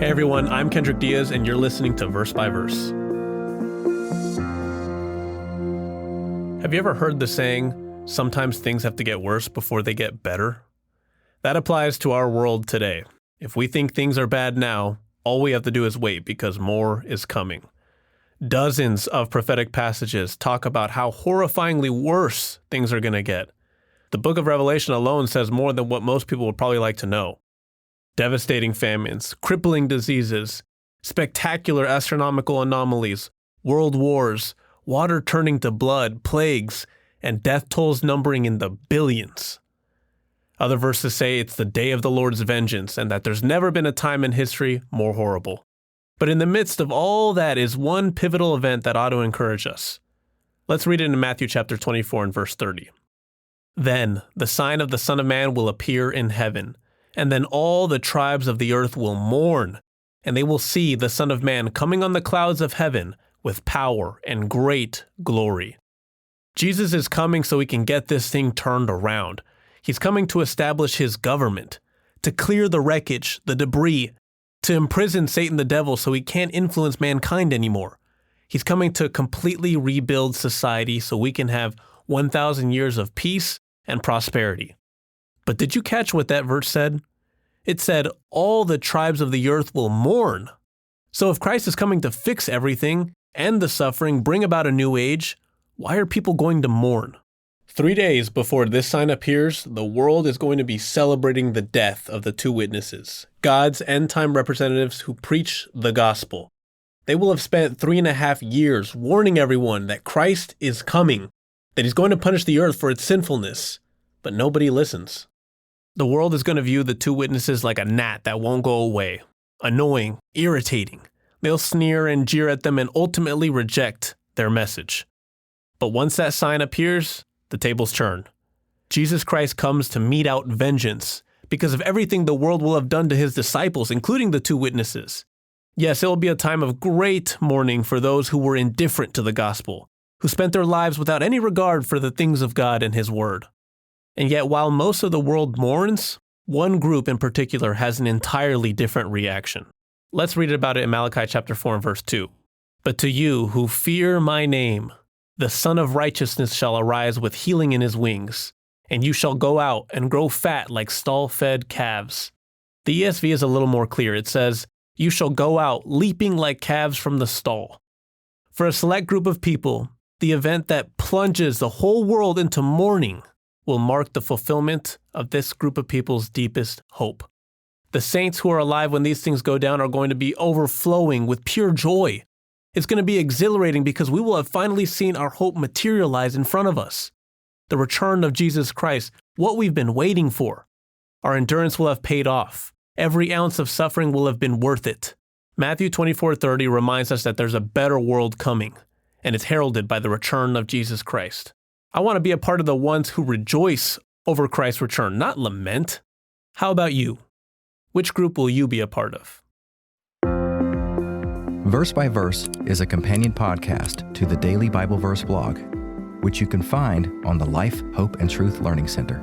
Hey everyone, I'm Kendrick Diaz, and you're listening to Verse by Verse. Have you ever heard the saying, sometimes things have to get worse before they get better? That applies to our world today. If we think things are bad now, all we have to do is wait because more is coming. Dozens of prophetic passages talk about how horrifyingly worse things are going to get. The book of Revelation alone says more than what most people would probably like to know. Devastating famines, crippling diseases, spectacular astronomical anomalies, world wars, water turning to blood, plagues, and death tolls numbering in the billions. Other verses say it's the day of the Lord's vengeance and that there's never been a time in history more horrible. But in the midst of all that is one pivotal event that ought to encourage us. Let's read it in Matthew chapter 24 and verse 30. Then the sign of the Son of Man will appear in heaven. And then all the tribes of the earth will mourn, and they will see the Son of Man coming on the clouds of heaven with power and great glory. Jesus is coming so he can get this thing turned around. He's coming to establish his government, to clear the wreckage, the debris, to imprison Satan the devil so he can't influence mankind anymore. He's coming to completely rebuild society so we can have 1,000 years of peace and prosperity. But did you catch what that verse said? It said, all the tribes of the earth will mourn. So if Christ is coming to fix everything, end the suffering, bring about a new age, why are people going to mourn? 3 days before this sign appears, the world is going to be celebrating the death of the two witnesses, God's end-time representatives who preach the gospel. They will have spent 3.5 years warning everyone that Christ is coming, that he's going to punish the earth for its sinfulness, but nobody listens. The world is going to view the two witnesses like a gnat that won't go away. Annoying, irritating. They'll sneer and jeer at them and ultimately reject their message. But once that sign appears, the tables turn. Jesus Christ comes to mete out vengeance because of everything the world will have done to his disciples, including the two witnesses. Yes, it will be a time of great mourning for those who were indifferent to the gospel, who spent their lives without any regard for the things of God and his word. And yet, while most of the world mourns, one group in particular has an entirely different reaction. Let's read about it in Malachi chapter 4 and verse 2. But to you who fear my name, the Son of Righteousness shall arise with healing in his wings, and you shall go out and grow fat like stall-fed calves. The ESV is a little more clear. It says, you shall go out leaping like calves from the stall. For a select group of people, the event that plunges the whole world into mourning will mark the fulfillment of this group of people's deepest hope. The saints who are alive when these things go down are going to be overflowing with pure joy. It's going to be exhilarating because we will have finally seen our hope materialize in front of us. The return of Jesus Christ, what we've been waiting for. Our endurance will have paid off. Every ounce of suffering will have been worth it. Matthew 24:30 reminds us that there's a better world coming, and it's heralded by the return of Jesus Christ. I want to be a part of the ones who rejoice over Christ's return, not lament. How about you? Which group will you be a part of? Verse by Verse is a companion podcast to the Daily Bible Verse blog, which you can find on the Life, Hope, and Truth Learning Center.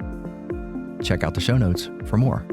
Check out the show notes for more.